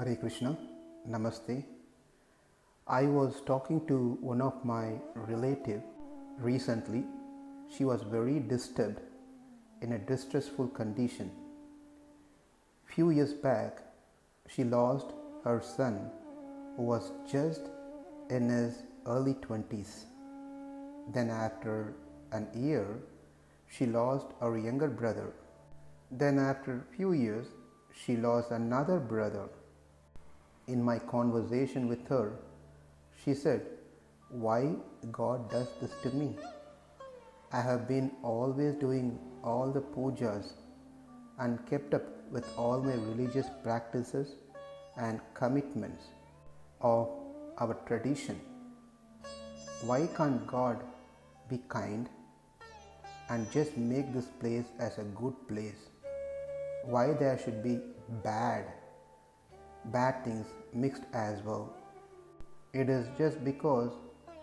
Hare Krishna, Namaste. I was talking to one of my relative recently. She was very disturbed in a distressful condition. Few years back, she lost her son who was just in his early 20s. Then after an year, she lost her younger brother. Then after a few years, she lost another brother. In my conversation with her, she said, "Why God does this to me? I have been always doing all the pujas and kept up with all my religious practices and commitments of our tradition. Why can't God be kind and just make this place as a good place? Why there should be bad things mixed as well? It is just because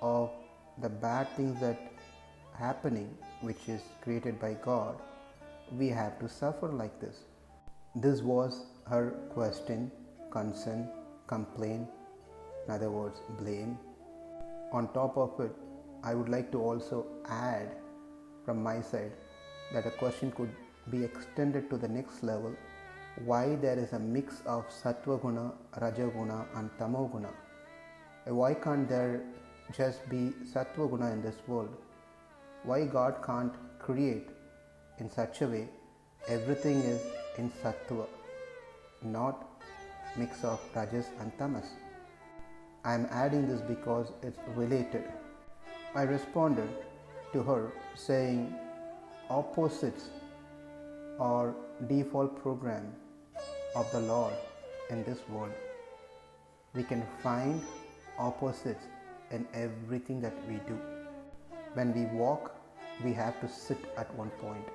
of the bad things that happening, which is created by God, we have to suffer like this." This was her question, concern, complaint, in other words, blame. On top of it, I would like to also add from my side that a question could be extended to the next level: why there is a mix of sattva guna, raja guna and tamo guna? Why can't there just be sattva guna in this world? Why God can't create in such a way everything is in sattva, not mix of rajas and tamas? I am adding this because it's related. I responded to her saying opposites or default program of the Lord in this world. We can find opposites in everything that we do. When we walk, we have to sit at one point.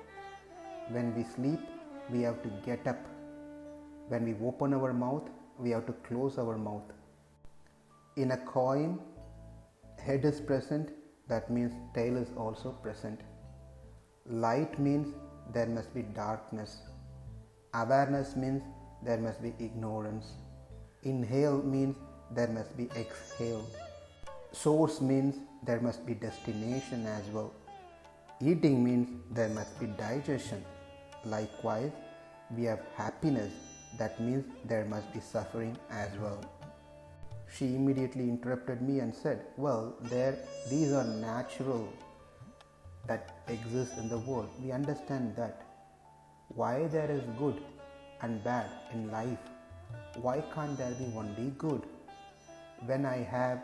When we sleep, we have to get up. When we open our mouth, we have to close our mouth. In a coin, head is present, that means tail is also present. Light means there must be darkness. Awareness means there must be ignorance. Inhale means there must be exhale. Source means there must be destination as well. Eating means there must be digestion. Likewise, we have happiness, that means there must be suffering as well. She immediately interrupted me and said, "Well, these are natural that exist in the world. We understand that. Why there is good and bad in life? Why can't there be only good when I have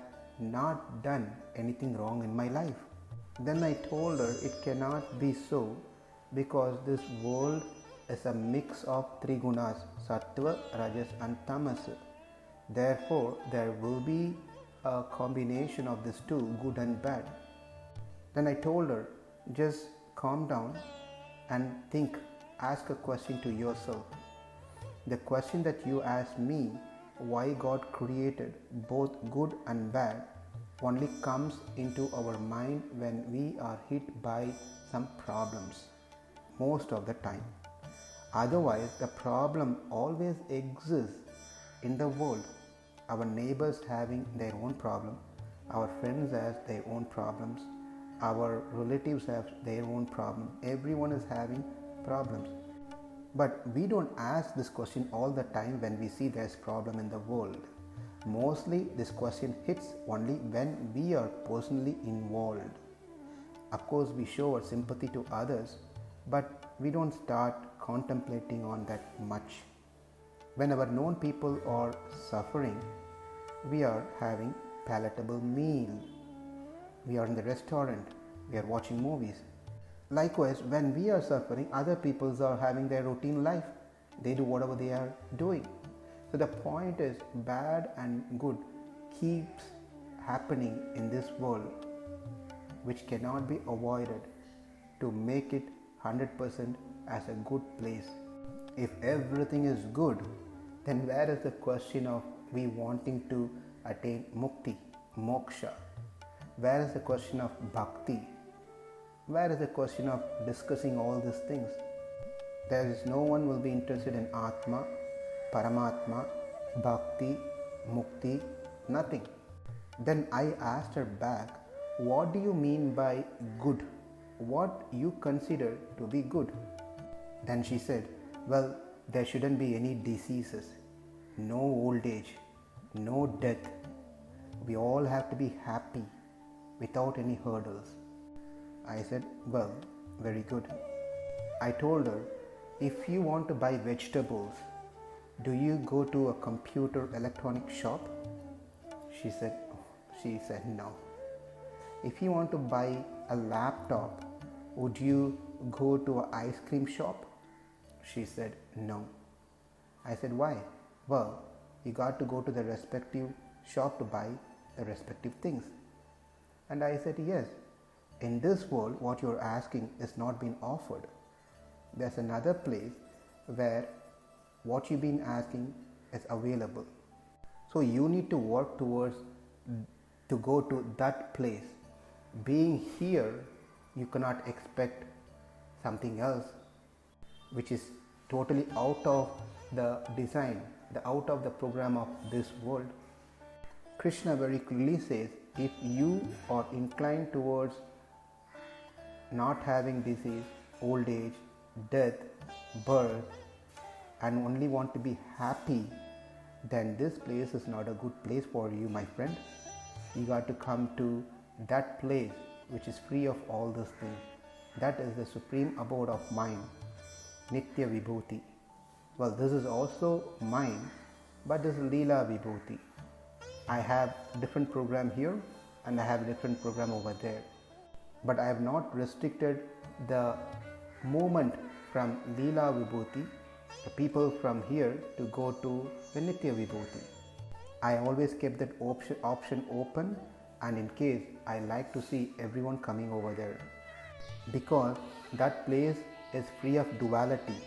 not done anything wrong in my life?" Then I told her it cannot be so, because this world is a mix of three gunas, sattva, rajas and tamas. Therefore, there will be a combination of these two, good and bad. Then I told her, just calm down and think, ask a question to yourself. The question that you asked me, why God created both good and bad, only comes into our mind when we are hit by some problems, most of the time. Otherwise, the problem always exists in the world. Our neighbors having their own problem, our friends have their own problems, our relatives have their own problem. Everyone is having problems. But we don't ask this question all the time when we see there's problem in the world. Mostly this question hits only when we are personally involved. Of course, we show our sympathy to others, but we don't start contemplating on that much. When our known people are suffering, we are having palatable meal. We are in the restaurant, we are watching movies. Likewise, when we are suffering, other people are having their routine life. They do whatever they are doing. So the point is, bad and good keeps happening in this world, which cannot be avoided to make it 100% as a good place. If everything is good, then where is the question of we wanting to attain mukti, moksha? Where is the question of bhakti? Where is the question of discussing all these things? There is no one will be interested in Atma, Paramatma, bhakti, mukti, nothing. Then I asked her back, what do you mean by good? What you consider to be good? Then she said, well, there shouldn't be any diseases, no old age, no death. We all have to be happy without any hurdles. I said, well, very good. I told her, if you want to buy vegetables, do you go to a computer electronic shop? She said no. If you want to buy a laptop, would you go to an ice cream shop? She said no. I said, why? Well, you got to go to the respective shop to buy the respective things. And I said, yes, in this world what you're asking is not being offered. There's another place where what you've been asking is available. So you need to work towards to go to that place. Being here, you cannot expect something else which is totally out of the design, out of the program of this world. Krishna very clearly says, if you are inclined towards not having disease, old age, death, birth, and only want to be happy, then this place is not a good place for you, my friend. You got to come to that place which is free of all these things. That is the supreme abode of mind, Nitya Vibhuti. Well, this is also mine, but this is Leela Vibhuti. I have different program here and I have a different program over there. But I have not restricted the movement from Leela Vibhuti, the people from here, to go to the Nitya Vibhuti. I always kept that option open, and in case I like to see everyone coming over there, because that place is free of duality,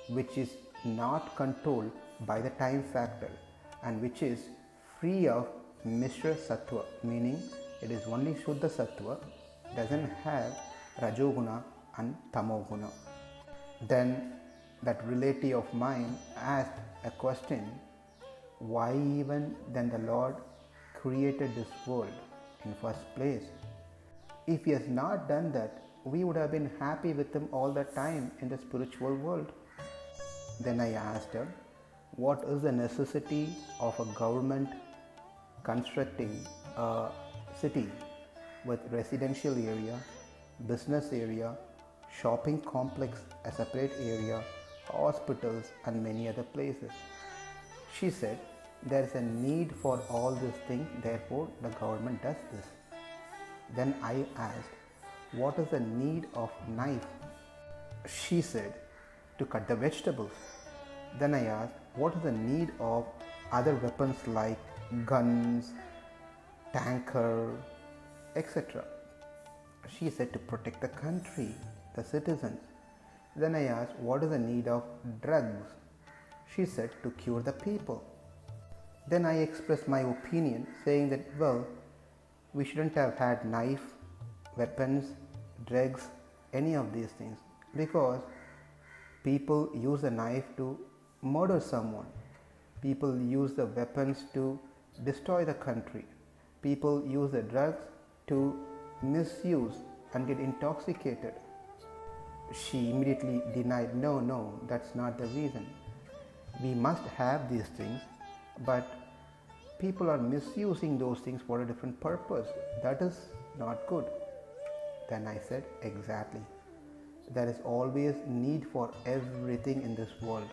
which is not controlled by the time factor, and which is free of Mishra Sattva, meaning it is only Shuddha Sattva, doesn't have Rajoguna and Tamoguna. Then that relative of mine asked a question, why even then the Lord created this world in first place? If he has not done that, we would have been happy with him all the time in the spiritual world. Then I asked her, what is the necessity of a government constructing a city with residential area, business area, shopping complex, a separate area, hospitals, and many other places? She said, there is a need for all these things, therefore the government does this. Then I asked, what is the need of knife? She said, to cut the vegetables. Then I asked, what is the need of other weapons like guns, tanker, etc.? She said, to protect the country, the citizens. Then I asked, what is the need of drugs? She said, to cure the people. Then I expressed my opinion, saying that, well, we shouldn't have had knife, weapons, drugs, any of these things, because people use the knife to murder someone. People use the weapons to destroy the country. People use the drugs to misuse and get intoxicated. She immediately denied, no, that's not the reason. We must have these things, but people are misusing those things for a different purpose. That is not good. Then I said, exactly. There is always need for everything in this world.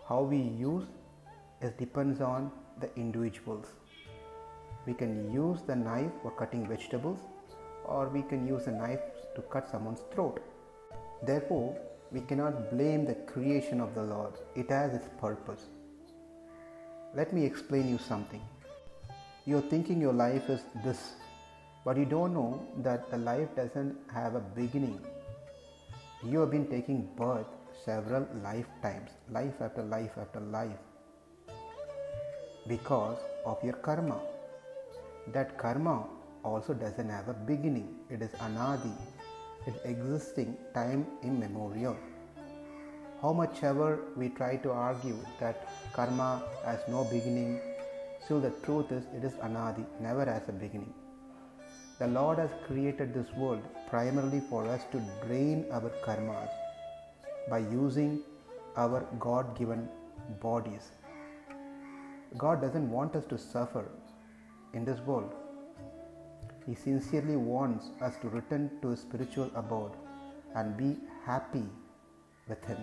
How we use it depends on the individuals. We can use the knife for cutting vegetables, or we can use a knife to cut someone's throat. Therefore, we cannot blame the creation of the Lord. It has its purpose. Let me explain you something. You're thinking your life is this, but you don't know that the life doesn't have a beginning. You have been taking birth several lifetimes, life after life after life, because of your karma. That karma also doesn't have a beginning. It is anadi. It is existing time immemorial. How much ever we try to argue that karma has no beginning, still the truth is it is anadi, never has a beginning. The Lord has created this world primarily for us to drain our karmas by using our God-given bodies. God doesn't want us to suffer in this world. He sincerely wants us to return to His spiritual abode and be happy with Him.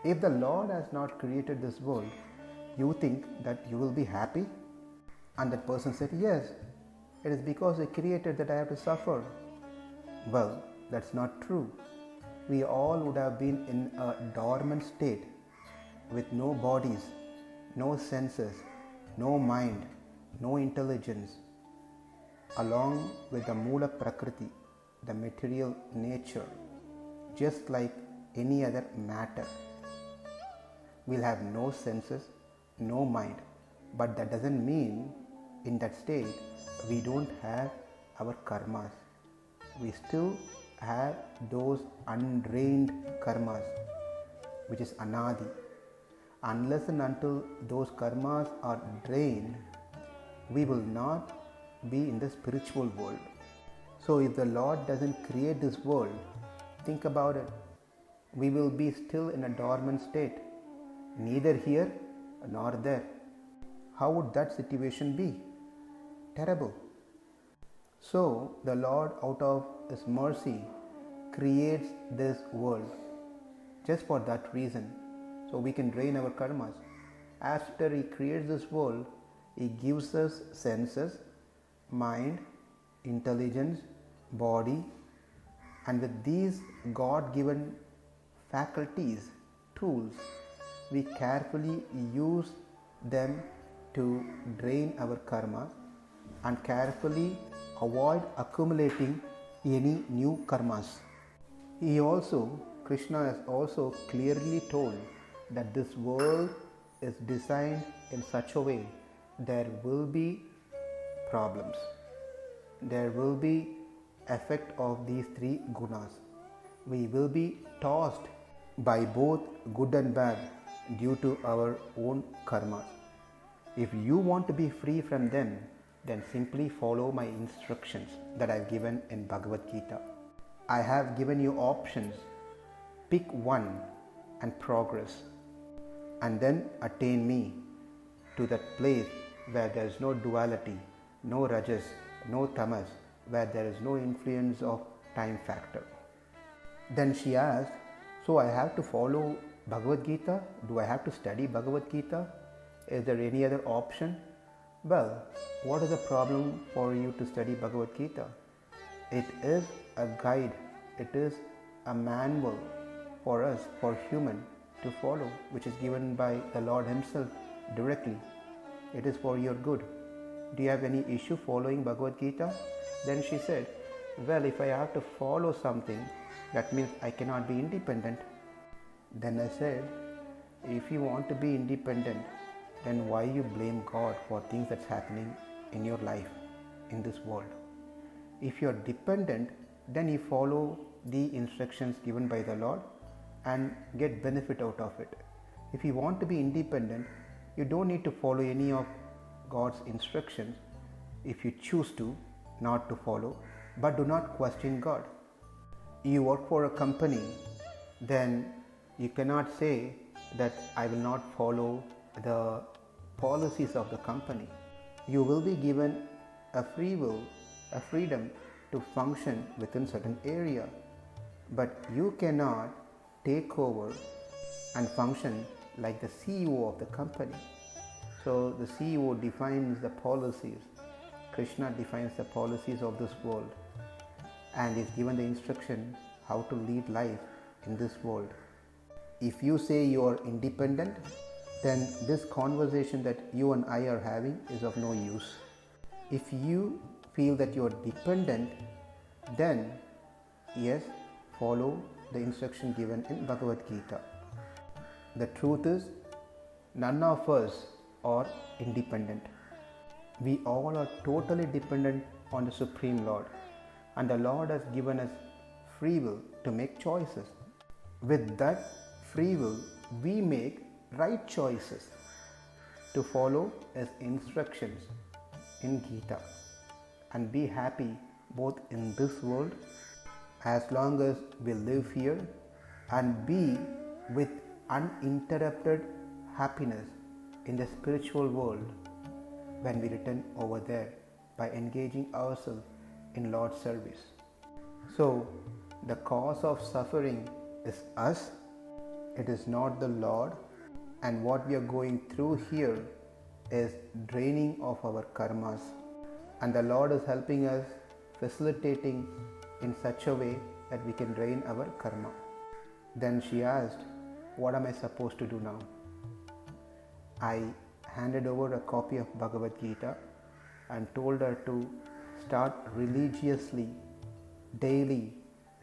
If the Lord has not created this world, you think that you will be happy? And that person said, yes, it is because He created that I have to suffer. Well, that's not true. We all would have been in a dormant state with no bodies, no senses, no mind, no intelligence, along with the Mula Prakriti, the material nature, just like any other matter. We'll have no senses, no mind, but that doesn't mean in that state we don't have our karmas. We still have those undrained karmas, which is anadi. Unless and until those karmas are drained, we will not be in the spiritual world. So if the Lord doesn't create this world, think about it. We will be still in a dormant state, neither here nor there. How would that situation be? Terrible. So the Lord, out of His mercy, creates this world just for that reason, so we can drain our karmas. After He creates this world, He gives us senses, mind, intelligence, body, and with these God-given faculties, tools, we carefully use them to drain our karma and carefully avoid accumulating any new karmas. Krishna has also clearly told that this world is designed in such a way there will be problems. There will be effect of these three gunas. We will be tossed by both good and bad due to our own karmas. If you want to be free from them, then simply follow my instructions that I have given in Bhagavad Gita. I have given you options. Pick one and progress, and then attain me to that place where there is no duality, no rajas, no tamas, where there is no influence of time factor. Then she asked, so I have to follow Bhagavad Gita? Do I have to study Bhagavad Gita? Is there any other option? Well, what is the problem for you to study Bhagavad Gita? It is a guide, it is a manual for us, for human to follow, which is given by the Lord Himself directly. It is for your good. Do you have any issue following Bhagavad Gita? Then she said, well, if I have to follow something, that means I cannot be independent. Then I said, if you want to be independent, then why you blame God for things that's happening in your life, in this world? If you are dependent, then you follow the instructions given by the Lord and get benefit out of it. If you want to be independent, you don't need to follow any of God's instructions if you choose to not to follow, but do not question God. You work for a company, then you cannot say that I will not follow the policies of the company. You will be given a free will, a freedom to function within certain area, but you cannot take over and function like the CEO of the company. So the CEO defines the policies. Krishna defines the policies of this world and is given the instruction how to lead life in this world. If you say you are independent, then this conversation that you and I are having is of no use. If you feel that you are dependent, then yes, follow the instruction given in Bhagavad Gita. The truth is, none of us are independent. We all are totally dependent on the Supreme Lord, and the Lord has given us free will to make choices. With that free will, we make right choices to follow His instructions in Gita and be happy both in this world as long as we live here and be with uninterrupted happiness in the spiritual world when we return over there by engaging ourselves in Lord's service. So, the cause of suffering is us, it is not the Lord, and what we are going through here is draining of our karmas, and the Lord is helping us, facilitating in such a way that we can drain our karma. Then she asked, "What am I supposed to do now?" I handed over a copy of Bhagavad Gita and told her to start religiously, daily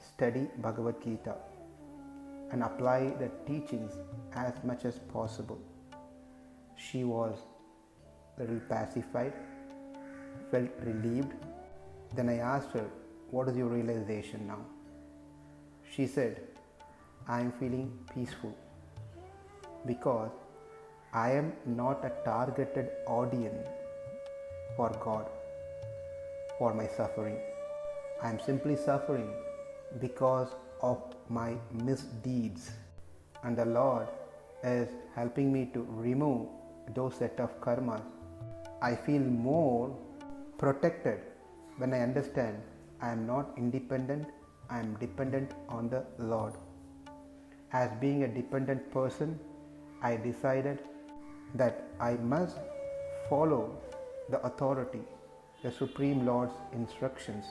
study Bhagavad Gita and apply the teachings as much as possible. She was a little pacified, felt relieved. Then I asked her, "What is your realization now?" She said, "I am feeling peaceful because I am not a targeted audience for God, for my suffering. I am simply suffering because of my misdeeds, and the Lord is helping me to remove those set of karmas. I feel more protected when I understand I am not independent, I am dependent on the Lord. As being a dependent person, I decided that I must follow the authority, the Supreme Lord's instructions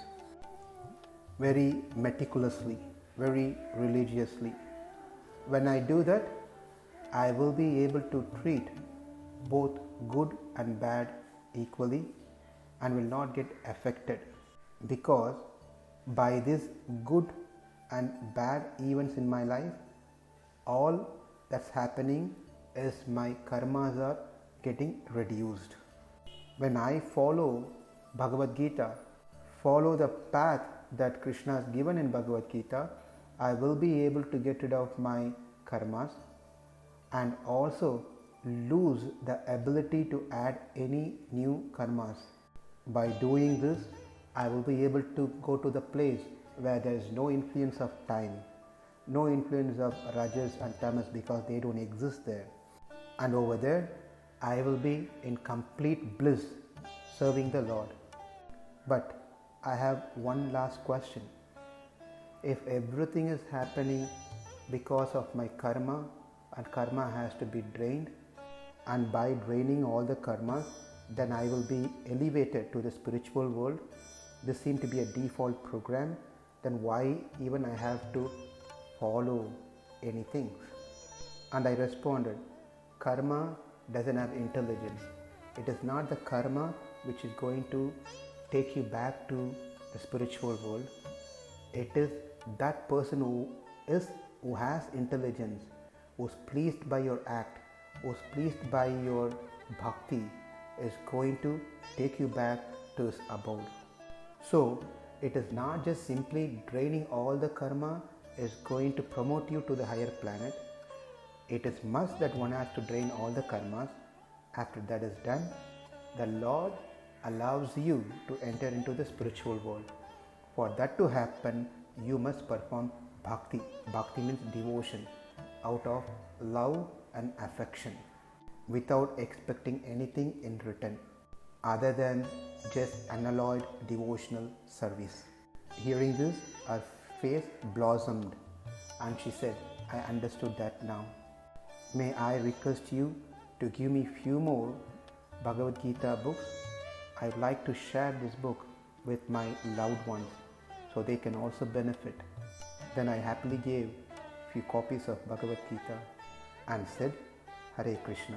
very meticulously, very religiously. When I do that, I will be able to treat both good and bad equally and will not get affected, because by these good and bad events in my life, all that's happening is my karmas are getting reduced. When I follow Bhagavad Gita, follow the path that Krishna has given in Bhagavad Gita, I will be able to get rid of my karmas and also lose the ability to add any new karmas. By doing this, I will be able to go to the place where there is no influence of time, no influence of rajas and tamas, because they don't exist there. And over there, I will be in complete bliss serving the Lord. But I have one last question. If everything is happening because of my karma, and karma has to be drained, and by draining all the karmas, then I will be elevated to the spiritual world. This seems to be a default program. Then why even I have to follow anything? And I responded, karma doesn't have intelligence. It is not the karma which is going to take you back to the spiritual world. It is that person who has intelligence, who is pleased by your act, who is pleased by your bhakti, is going to take you back to his abode. So it is not just simply draining all the karma is going to promote you to the higher planet. It is must that one has to drain all the karmas. After that is done, the Lord allows you to enter into the spiritual world. For that to happen, you must perform bhakti. Bhakti means devotion, out of love and affection, without expecting anything in return other than just unalloyed devotional service. Hearing this, her face blossomed and she said, "I understood that now. May I request you to give me few more Bhagavad Gita books? I would like to share this book with my loved ones so they can also benefit." Then I happily gave few copies of Bhagavad Gita and said, "Hare Krishna."